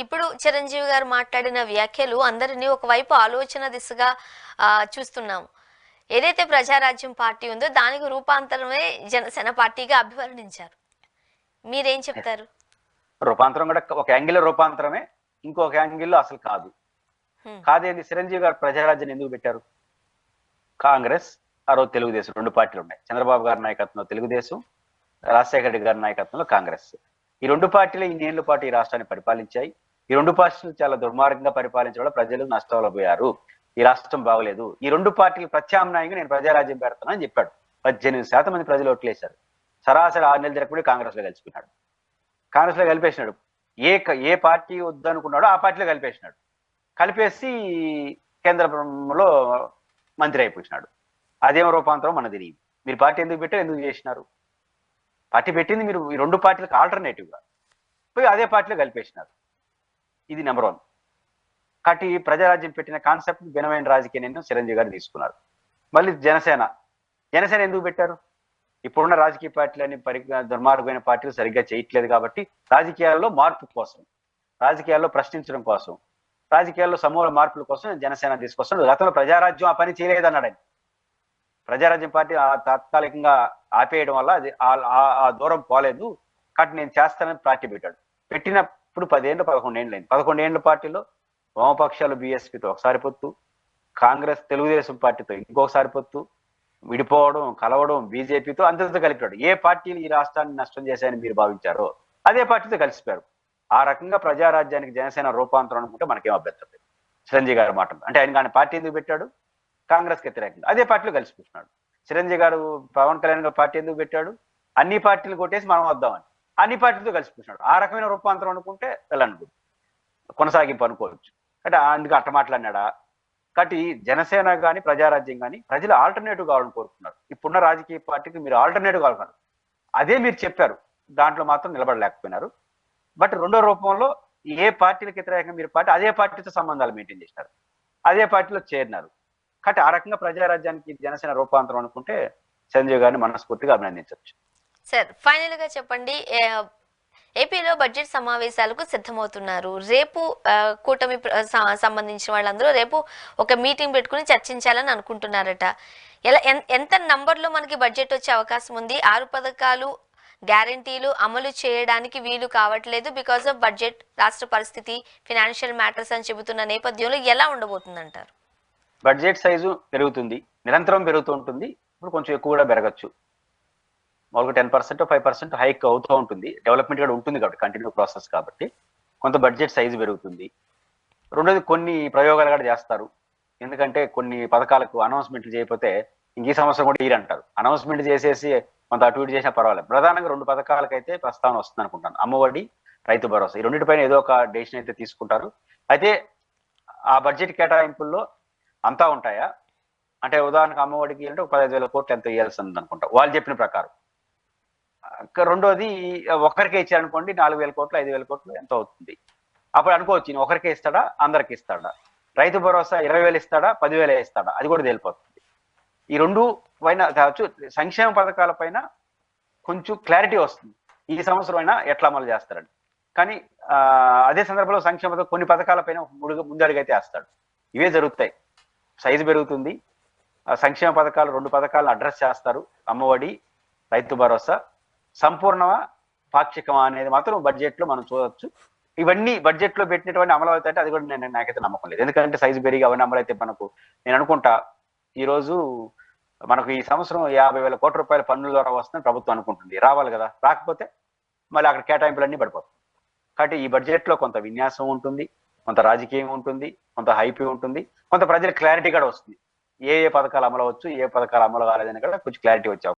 ఇప్పుడు చిరంజీవి గారు మాట్లాడిన వ్యాఖ్యలు అందరినీ ఒకవైపు ఆలోచన దిశగా చూస్తున్నాము. ఏదైతే ప్రజారాజ్యం పార్టీ ఉందో దానికి రూపాంతరమే జనసేన పార్టీగా అభివర్ణించారు. మీరేం చెప్తారు? రూపాంతరం కూడా ఒక యాంగిల్ రూపాంతరమే, ఇంకొక యాంగిల్లో అసలు కాదు. కాదేంది చిరంజీవి గారు ప్రజారాజ్యాన్ని ఎందుకు పెట్టారు? కాంగ్రెస్ ఆ రోజు తెలుగుదేశం రెండు పార్టీలు ఉన్నాయి. చంద్రబాబు గారి నాయకత్వంలో తెలుగుదేశం, రాజశేఖర రెడ్డి గారి నాయకత్వంలో కాంగ్రెస్. ఈ రెండు పార్టీలు ఇన్నేళ్ల పాటు ఈ రాష్ట్రాన్ని పరిపాలించాయి. ఈ రెండు పార్టీలు చాలా దుర్మార్గంగా పరిపాలించడం వల్ల ప్రజలు నష్టాలు పోయారు. ఈ రాష్ట్రం బాగలేదు. ఈ రెండు పార్టీలు ప్రత్యామ్నాయంగా నేను ప్రజారాజ్యం పెడతానని చెప్పాడు. 18% మంది ప్రజలు ఓట్లేశారు. సరాసరి 6 నెలలు జరగకుండా కాంగ్రెస్ లో కలిసిపోయినాడు. కాంగ్రెస్ లో కలిపేసినాడు. ఏ పార్టీ వద్దనుకున్నాడో ఆ పార్టీలో కలిపేసినాడు. కలిపేసి కేంద్రంలో మంత్రి అయిపోయినాడు. అదేమో రూపాంతరం మన తెలియదు. మీరు పార్టీ ఎందుకు పెట్టారు, ఎందుకు చేసినారు? పార్టీ పెట్టింది మీరు ఈ రెండు పార్టీలకు ఆల్టర్నేటివ్ గా పోయి అదే పార్టీలో కలిపేసినారు. ఇది నెంబర్ 1. కాబట్టి ప్రజారాజ్యం పెట్టిన కాన్సెప్ట్ భిన్నమైన రాజకీయ నిర్ణయం చిరంజీవి గారు తీసుకున్నారు. మళ్ళీ జనసేన ఎందుకు పెట్టారు? ఇప్పుడున్న రాజకీయ పార్టీలన్నీ దుర్మార్గమైన పార్టీలు సరిగ్గా చేయట్లేదు కాబట్టి రాజకీయాల్లో మార్పు కోసం, రాజకీయాల్లో ప్రశ్నించడం కోసం, రాజకీయాల్లో సమూల మార్పుల కోసం జనసేన తీసుకొస్తాడు. గతంలో ప్రజారాజ్యం ఆ పని చేయలేదన్నాడు ఆయన. ప్రజారాజ్యం పార్టీ తాత్కాలికంగా ఆపేయడం వల్ల అది ఆ దూరం పోలేదు కాబట్టి నేను చేస్తానని పార్టీ పెట్టాడు. పెట్టినప్పుడు 10 ఏళ్ళు 11 ఏళ్ళు అయింది. 11 ఏళ్ళ పార్టీలో వామపక్షాలు బీఎస్పీతో ఒకసారి పొత్తు, కాంగ్రెస్ తెలుగుదేశం పార్టీతో ఇంకొకసారి పొత్తు, విడిపోవడం, కలవడం, బీజేపీతో అందరితో కలిపాడు. ఏ పార్టీలు ఈ రాష్ట్రాన్ని నష్టం చేశాయని మీరు భావించారో అదే పార్టీతో కలిసిపోయారు. ఆ రకంగా ప్రజారాజ్యానికి జనసేన రూపాంతరం అనుకుంటే మనకేం అభ్యంతరం లేదు. చిరంజీవి గారి మాట అంటే ఆయన పార్టీ ఎందుకు పెట్టాడు? కాంగ్రెస్ కి వ్యతిరేకంగా అదే పార్టీలో కలిసిపోతున్నాడు. చిరంజీవి గారు పవన్ కళ్యాణ్ గారు పార్టీ ఎందుకు పెట్టాడు? అన్ని పార్టీలు కొట్టేసి మనం వద్దామని అన్ని పార్టీలతో కలిసిపోతున్నాడు. ఆ రకమైన రూపాంతరం అనుకుంటే వెళ్ళను కొనసాగింపు అనుకోవచ్చు. అంటే అందుకు అట్ట మాట్లాడినాడా? కాబట్టి జనసేన కానీ ప్రజారాజ్యం కానీ ప్రజలు ఆల్టర్నేటివ్ కావాలని కోరుకున్నారు. ఇప్పుడున్న రాజకీయ పార్టీకి మీరు ఆల్టర్నేటివ్ కావాలన్నారు. అదే మీరు చెప్పారు, దాంట్లో మాత్రం నిలబడలేకపోయినారు. బట్ రెండో రూపంలో ఏ పార్టీలకు వ్యతిరేకంగా మీరు పార్టీ అదే పార్టీతో సంబంధాలు మెయింటైన్ చేసినారు, అదే పార్టీలో చేరినారు. కాబట్టి ఆ రకంగా ప్రజారాజ్యానికి జనసేన రూపాంతరం అనుకుంటే చిరంజీవి గారిని మనస్ఫూర్తిగా అభినందించవచ్చు. సార్, ఫైనల్ గా చెప్పండి, ఏపీలో బడ్జెట్ సమావేశాలకు సిద్ధమవుతున్నారు. రేపు కూటమి సంబంధించిన వాళ్ళందరూ రేపు ఒక మీటింగ్ పెట్టుకుని చర్చించాలని అనుకుంటున్నారట. ఎంత నంబర్లో మనకి బడ్జెట్ వచ్చే అవకాశం ఉంది? 6 పథకాలు గ్యారంటీలు అమలు చేయడానికి వీలు కావట్లేదు బికాస్ ఆఫ్ బడ్జెట్, రాష్ట్ర పరిస్థితి, ఫినాన్షియల్ మ్యాటర్స్ అని చెబుతున్న నేపథ్యంలో ఎలా ఉండబోతుందంటారు? బడ్జెట్ సైజు పెరుగుతుంది, నిరంతరం పెరుగుతూ ఉంటుంది. ఇప్పుడు కొంచెం ఎక్కువ కూడా పెరగచ్చు. మామూలుగా 10% 5% హైక్ అవుతూ ఉంటుంది. డెవలప్మెంట్ కూడా ఉంటుంది కాబట్టి కంటిన్యూ ప్రాసెస్ కాబట్టి కొంత బడ్జెట్ సైజు పెరుగుతుంది. రెండోది కొన్ని ప్రయోగాలు కూడా చేస్తారు. ఎందుకంటే కొన్ని పథకాలకు అనౌన్స్మెంట్లు చేయకపోతే ఇంక ఈ సంవత్సరం కూడా అంటారు. అనౌన్స్మెంట్ చేసేసి కొంత అటు ఇటు చేసినా పర్వాలేదు. ప్రధానంగా 2 పథకాలకైతే ప్రస్తావన వస్తుంది అనుకుంటాను. అమ్మఒడి, రైతు భరోసా, ఈ రెండింటిపైన ఏదో ఒక డెసిషన్ అయితే తీసుకుంటారు. అయితే ఆ బడ్జెట్ కేటాయింపుల్లో అంతా ఉంటాయా అంటే ఉదాహరణకు అమ్మఒడికి అంటే 15,000 కోట్లు ఎంత ఇవ్వాల్సి ఉంది అనుకుంటా వాళ్ళు చెప్పిన ప్రకారం. రెండోది ఒకరికే ఇచ్చారనుకోండి 4,000 కోట్లు 5,000 కోట్లు ఎంత అవుతుంది అప్పుడు అనుకోవచ్చు. ఒకరికే ఇస్తాడా, అందరికి ఇస్తాడా? రైతు భరోసా 20,000 ఇస్తాడా, 10,000 ఇస్తాడా, అది కూడా తేలిపోతుంది. ఈ రెండు పైన కావచ్చు. సంక్షేమ పథకాల పైన కొంచెం క్లారిటీ వస్తుంది, ఈ సంవత్సరం అయినా ఎట్లా అమలు చేస్తారని. కానీ అదే సందర్భంలో సంక్షేమ కొన్ని పథకాల పైన ముందడుగైతే వేస్తాడు. ఇవే జరుగుతాయి. సైజు పెరుగుతుంది. సంక్షేమ పథకాలు 2 పథకాలను అడ్రస్ చేస్తారు, అమ్మఒడి, రైతు భరోసా. సంపూర్ణమా పాక్షికమా అనేది మాత్రం బడ్జెట్ లో మనం చూడవచ్చు. ఇవన్నీ బడ్జెట్ లో పెట్టినటువంటి అమలు అవుతాయంటే అది కూడా నాకైతే నమ్మకం లేదు. ఎందుకంటే సైజు పెరిగి అవన్నీ అమలు అయితే మనకు నేను అనుకుంటా ఈ రోజు మనకు ఈ సంవత్సరం 50,000 కోట్ల రూపాయల పన్నుల ద్వారా వస్తుందని ప్రభుత్వం అనుకుంటుంది. రావాలి కదా, రాకపోతే మళ్ళీ అక్కడ కేటాయింపులన్నీ పడిపోతాయి. కాబట్టి ఈ బడ్జెట్ లో కొంత విన్యాసం ఉంటుంది, కొంత రాజకీయం ఉంటుంది, కొంత హైప్ ఉంటుంది, కొంత ప్రజల క్లారిటీ కూడా వస్తుంది. ఏ పథకాలు అమలు అవ్వచ్చు, ఏ పథకాలు అమలు కాలేదని కూడా కొంచెం క్లారిటీ వచ్చే